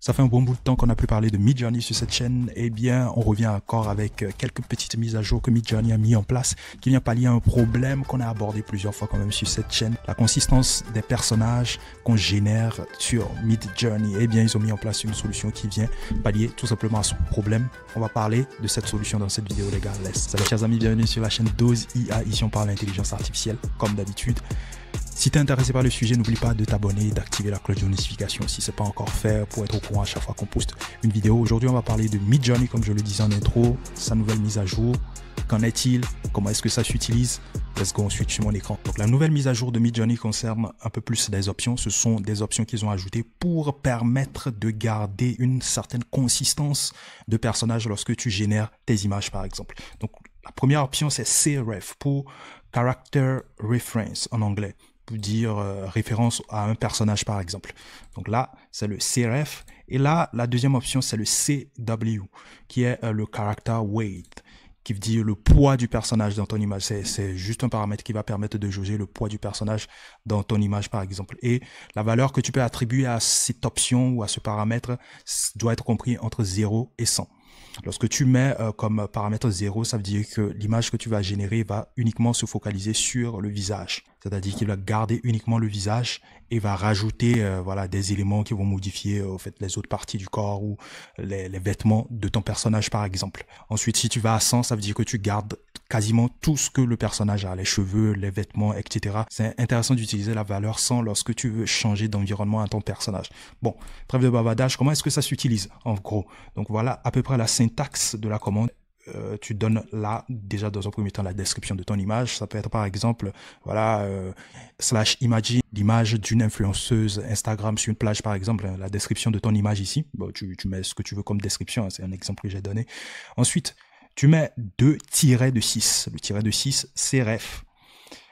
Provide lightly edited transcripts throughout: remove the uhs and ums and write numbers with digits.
Ça fait un bon bout de temps qu'on n'a plus parlé de Midjourney sur cette chaîne. Eh bien, on revient encore avec quelques petites mises à jour que Midjourney a mis en place, qui vient pallier un problème qu'on a abordé plusieurs fois quand même sur cette chaîne. La consistance des personnages qu'on génère sur Midjourney. Eh bien, ils ont mis en place une solution qui vient pallier tout simplement à ce problème. On va parler de cette solution dans cette vidéo, les gars. Salut chers amis, bienvenue sur la chaîne Dose IA. Ici, on parle d'intelligence artificielle, comme d'habitude. Si tu es intéressé par le sujet, n'oublie pas de t'abonner et d'activer la cloche de notification si ce n'est pas encore fait pour être au courant à chaque fois qu'on poste une vidéo. Aujourd'hui, on va parler de Midjourney, comme je le disais en intro, sa nouvelle mise à jour. Qu'en est-il? Comment est-ce que ça s'utilise? Let's go, on switch sur mon écran. Donc, la nouvelle mise à jour de Midjourney concerne un peu plus des options. Ce sont des options qu'ils ont ajoutées pour permettre de garder une certaine consistance de personnage lorsque tu génères tes images, par exemple. Donc, la première option, c'est CREF pour Character Reference en anglais, pour dire référence à un personnage par exemple. Donc là, c'est le CRF. Et là, la deuxième option, c'est le CW, qui est le Character Weight, qui veut dire le poids du personnage dans ton image. C'est juste un paramètre qui va permettre de jauger le poids du personnage dans ton image par exemple. Et la valeur que tu peux attribuer à cette option ou à ce paramètre doit être compris entre 0 et 100. Lorsque tu mets comme paramètre 0, ça veut dire que l'image que tu vas générer va uniquement se focaliser sur le visage. C'est-à-dire qu'il va garder uniquement le visage et va rajouter voilà, des éléments qui vont modifier au fait, les autres parties du corps ou les vêtements de ton personnage par exemple. Ensuite, si tu vas à 100, ça veut dire que tu gardes quasiment tout ce que le personnage a, les cheveux, les vêtements, etc. C'est intéressant d'utiliser la valeur 100 lorsque tu veux changer d'environnement à ton personnage. Bon, trêve de bavardage, comment est-ce que ça s'utilise en gros? Donc voilà à peu près la syntaxe de la commande. Tu donnes là déjà dans un premier temps la description de ton image. Ça peut être par exemple voilà slash imagine l'image d'une influenceuse Instagram sur une plage par exemple, la description de ton image ici. Bon, tu mets ce que tu veux comme description, hein, c'est un exemple que j'ai donné. Ensuite tu mets 2-6, le tiret de 6 c'est ref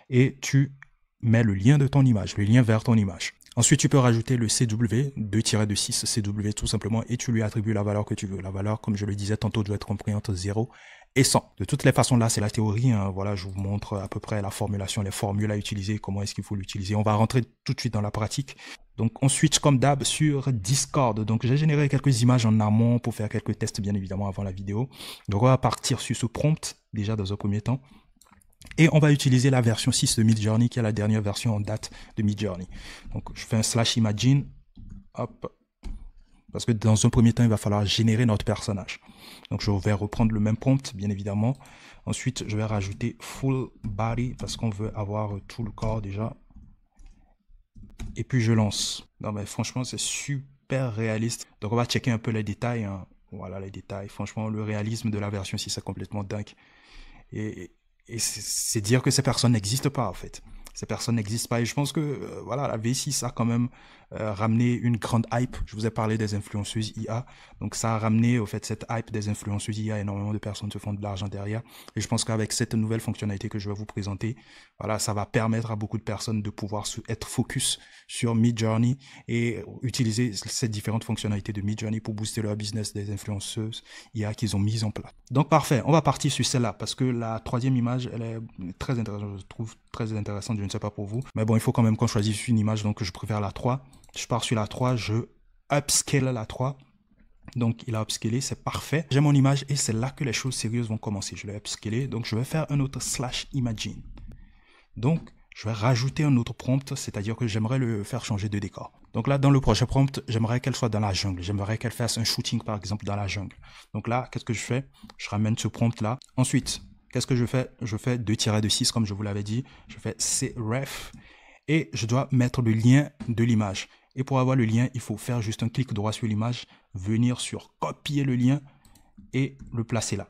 et tu mets le lien de ton image, le lien vers ton image. Ensuite, tu peux rajouter le CW, 2-6 CW tout simplement, et tu lui attribues la valeur que tu veux. La valeur, comme je le disais tantôt, doit être comprise entre 0 et 100. De toutes les façons, là, c'est la théorie. Hein. Voilà, je vous montre à peu près la formulation, les formules à utiliser, comment est-ce qu'il faut l'utiliser. On va rentrer tout de suite dans la pratique. Donc, on switch comme d'hab sur Discord. Donc, j'ai généré quelques images en amont pour faire quelques tests, bien évidemment, avant la vidéo. Donc, on va partir sur ce prompt, déjà dans un premier temps. Et on va utiliser la version 6 de Midjourney, qui est la dernière version en date de Midjourney. Donc, je fais un slash imagine, hop, parce que dans un premier temps, il va falloir générer notre personnage. Donc, je vais reprendre le même prompt, bien évidemment. Ensuite, je vais rajouter full body, parce qu'on veut avoir tout le corps déjà. Et puis, je lance. Non, mais franchement, c'est super réaliste. Donc, on va checker un peu les détails. Hein. Voilà, les détails. Franchement, le réalisme de la version 6 est complètement dingue. Et c'est dire que ces personnes n'existent pas en fait. Ces personnes n'existent pas et je pense que voilà, la V6 a quand même ramené une grande hype. Je vous ai parlé des influenceuses IA, donc ça a ramené au fait cette hype des influenceuses IA. Énormément de personnes se font de l'argent derrière et je pense qu'avec cette nouvelle fonctionnalité que je vais vous présenter, voilà, ça va permettre à beaucoup de personnes de pouvoir être focus sur Midjourney et utiliser ces différentes fonctionnalités de Midjourney pour booster leur business des influenceuses IA qu'ils ont mises en place. Donc parfait, on va partir sur celle-là parce que la troisième image, elle est très intéressante, je trouve très intéressante, je ne sais pas pour vous. Mais bon, il faut quand même qu'on choisisse une image, donc je préfère la 3. Je pars sur la 3, je upscale la 3. Donc il a upscalé, c'est parfait. J'ai mon image et c'est là que les choses sérieuses vont commencer. Je l'ai upscalé, donc je vais faire un autre slash imagine. Donc je vais rajouter un autre prompt, c'est-à-dire que j'aimerais le faire changer de décor. Donc là, dans le prochain prompt, j'aimerais qu'elle soit dans la jungle. J'aimerais qu'elle fasse un shooting, par exemple, dans la jungle. Donc là, qu'est-ce que je fais? Je ramène ce prompt-là. Ensuite, qu'est-ce que je fais? Je fais 2-6, comme je vous l'avais dit. Je fais CREF et je dois mettre le lien de l'image. Et pour avoir le lien, il faut faire juste un clic droit sur l'image, venir sur copier le lien et le placer là.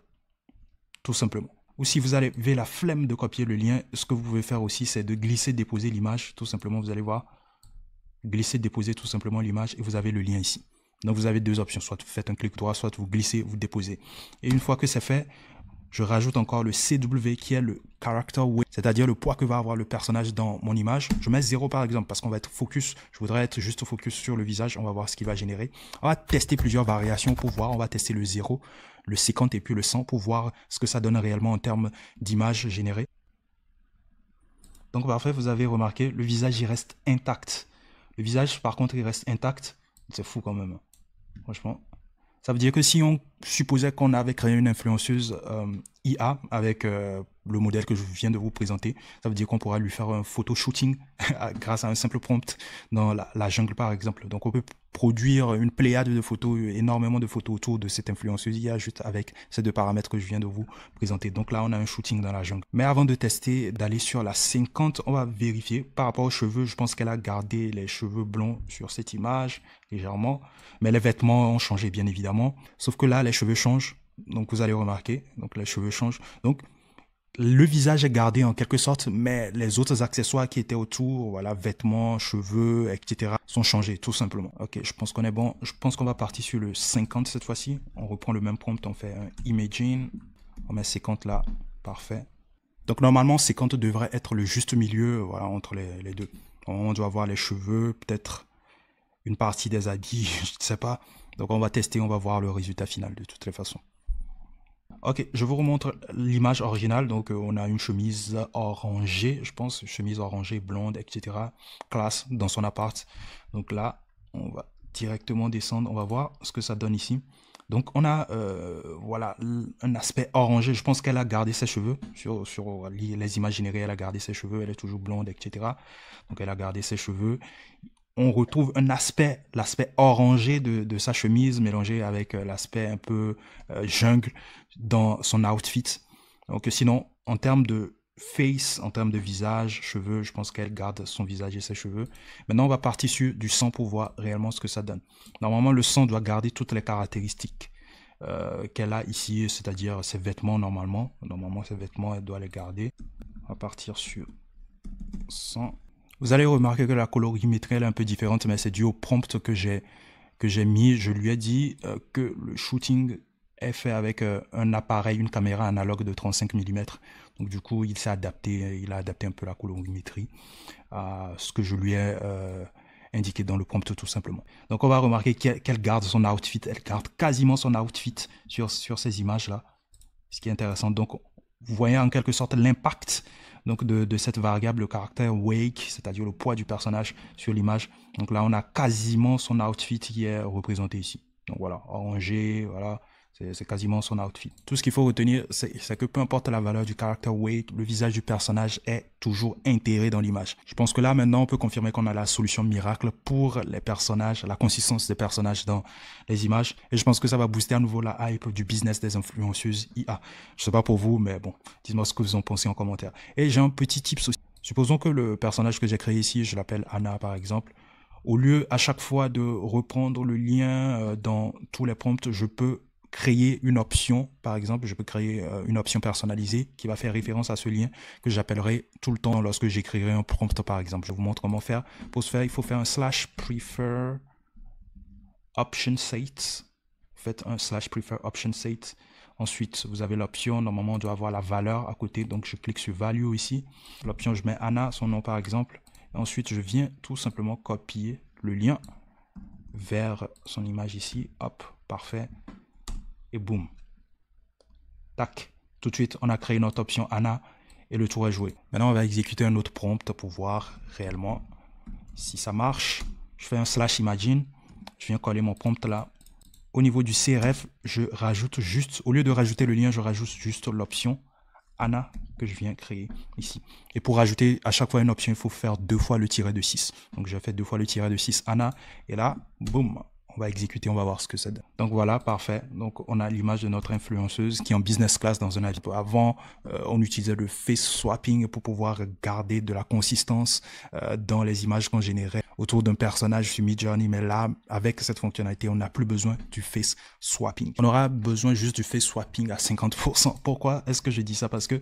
Tout simplement. Ou si vous avez la flemme de copier le lien, ce que vous pouvez faire aussi, c'est de glisser, déposer l'image. Tout simplement, vous allez voir, glisser, déposer tout simplement l'image et vous avez le lien ici. Donc, vous avez deux options. Soit vous faites un clic droit, soit vous glissez, vous déposez. Et une fois que c'est fait, je rajoute encore le CW qui est le Character Weight, c'est-à-dire le poids que va avoir le personnage dans mon image. Je mets 0 par exemple parce qu'on va être focus. Je voudrais être juste focus sur le visage. On va voir ce qu'il va générer. On va tester plusieurs variations pour voir. On va tester le 0, le 50 et puis le 100 pour voir ce que ça donne réellement en termes d'image générée. Donc parfait, vous avez remarqué, le visage il reste intact. Le visage par contre il reste intact. C'est fou quand même. Franchement. Ça veut dire que si on supposait qu'on avait créé une influenceuse IA avec le modèle que je viens de vous présenter, ça veut dire qu'on pourra lui faire un photo shooting grâce à un simple prompt dans la jungle par exemple. Donc on peut produire une pléiade de photos, énormément de photos autour de cette influenceuse IA juste avec ces deux paramètres que je viens de vous présenter. Donc là on a un shooting dans la jungle. Mais avant de tester, d'aller sur la 50, on va vérifier par rapport aux cheveux. Je pense qu'elle a gardé les cheveux blonds sur cette image légèrement, mais les vêtements ont changé bien évidemment. Sauf que là les cheveux changent. Donc vous allez remarquer, donc les cheveux changent. Donc le visage est gardé en quelque sorte, mais les autres accessoires qui étaient autour, voilà, vêtements, cheveux, etc., sont changés, tout simplement. Ok, je pense qu'on est bon. Je pense qu'on va partir sur le 50 cette fois-ci. On reprend le même prompt, on fait un imaging. On met 50 là, parfait. Donc normalement, 50 devrait être le juste milieu, voilà, entre les deux. On doit avoir les cheveux, peut-être une partie des habits, je ne sais pas. Donc on va tester, on va voir le résultat final de toutes les façons. Ok, je vous remontre l'image originale. Donc, on a une chemise orangée, je pense, chemise orangée, blonde, etc. Classe dans son appart. Donc là, on va directement descendre. On va voir ce que ça donne ici. Donc, on a, voilà, un aspect orangé. Je pense qu'elle a gardé ses cheveux. Sur les images générées, elle a gardé ses cheveux. Elle est toujours blonde, etc. Donc, elle a gardé ses cheveux. On retrouve un aspect, l'aspect orangé de sa chemise mélangé avec l'aspect un peu jungle dans son outfit. Donc sinon, en termes de face, en termes de visage, cheveux, je pense qu'elle garde son visage et ses cheveux. Maintenant, on va partir sur du sang pour voir réellement ce que ça donne. Normalement, le sang doit garder toutes les caractéristiques qu'elle a ici, c'est-à-dire ses vêtements normalement. Normalement, ses vêtements, elle doit les garder. On va partir sur sang. Vous allez remarquer que la colorimétrie elle est un peu différente, mais c'est dû au prompt que j'ai mis. Je lui ai dit que le shooting est fait avec un appareil, une caméra analogue de 35 mm. Donc du coup, il s'est adapté, il a adapté un peu la colorimétrie à ce que je lui ai indiqué dans le prompt tout simplement. Donc on va remarquer qu'elle garde son outfit, elle garde quasiment son outfit sur ces images-là, ce qui est intéressant. Donc vous voyez en quelque sorte l'impact donc de cette variable, le caractère wake, c'est-à-dire le poids du personnage sur l'image. Donc là, on a quasiment son outfit qui est représenté ici. Donc voilà, orangé, voilà, c'est quasiment son outfit. Tout ce qu'il faut retenir, c'est que peu importe la valeur du caractère wake, le visage du personnage est toujours intégré dans l'image. Je pense que là, maintenant, on peut confirmer qu'on a la solution miracle pour les personnages, la consistance des personnages dans les images. Et je pense que ça va booster à nouveau la hype du business des influenceuses IA. Je sais pas pour vous, mais bon, dites-moi ce que vous en pensez en commentaire. Et j'ai un petit tips aussi. Supposons que le personnage que j'ai créé ici, je l'appelle Anna par exemple. Au lieu à chaque fois de reprendre le lien dans tous les prompts, je peux créer une option, par exemple, je peux créer une option personnalisée qui va faire référence à ce lien que j'appellerai tout le temps lorsque j'écrirai un prompt, par exemple. Je vous montre comment faire. Pour ce faire, il faut faire un /prefer option set. Faites un /prefer option set. Ensuite, vous avez l'option. Normalement, on doit avoir la valeur à côté. Donc, je clique sur value ici. L'option, je mets Anna, son nom, par exemple. Et ensuite, je viens tout simplement copier le lien vers son image ici. Hop, parfait. Et boum. Tac. Tout de suite, on a créé notre option Anna et le tour est joué. Maintenant, on va exécuter un autre prompt pour voir réellement si ça marche. Je fais un /imagine. Je viens coller mon prompt là. Au niveau du CRF, je rajoute juste, au lieu de rajouter le lien, je rajoute juste l'option Anna que je viens créer ici. Et pour rajouter à chaque fois une option, il faut faire 2 fois le tiret de 6. Donc, j'ai fait 2 fois le tiret de 6 Anna. Et là, boum. On va exécuter, on va voir ce que ça donne. Donc voilà, parfait. Donc on a l'image de notre influenceuse qui est en business class dans un avion. Avant, on utilisait le face swapping pour pouvoir garder de la consistance dans les images qu'on générait autour d'un personnage sur Midjourney. Mais là, avec cette fonctionnalité, on n'a plus besoin du face swapping. On aura besoin juste du face swapping à 50%. Pourquoi est-ce que je dis ça? Parce que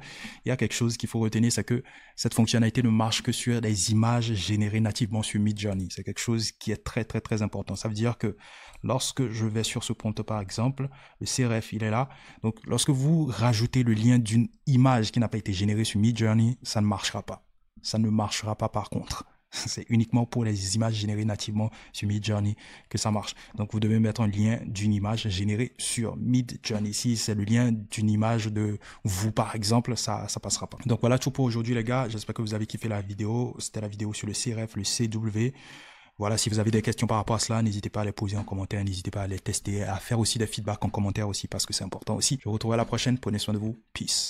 il y a quelque chose qu'il faut retenir, c'est que cette fonctionnalité ne marche que sur des images générées nativement sur Midjourney. C'est quelque chose qui est très très très important. Ça veut dire que lorsque je vais sur ce prompt par exemple, le CRF il est là. Donc lorsque vous rajoutez le lien d'une image qui n'a pas été générée sur Midjourney, ça ne marchera pas. Ça ne marchera pas par contre. C'est uniquement pour les images générées nativement sur Midjourney que ça marche. Donc vous devez mettre un lien d'une image générée sur Midjourney. Si c'est le lien d'une image de vous par exemple, ça passera pas. Donc voilà tout pour aujourd'hui les gars. J'espère que vous avez kiffé la vidéo. C'était la vidéo sur le CRF, le CW. Voilà, si vous avez des questions par rapport à cela, n'hésitez pas à les poser en commentaire, n'hésitez pas à les tester, à faire aussi des feedbacks en commentaire aussi parce que c'est important aussi. Je vous retrouve à la prochaine, prenez soin de vous, peace.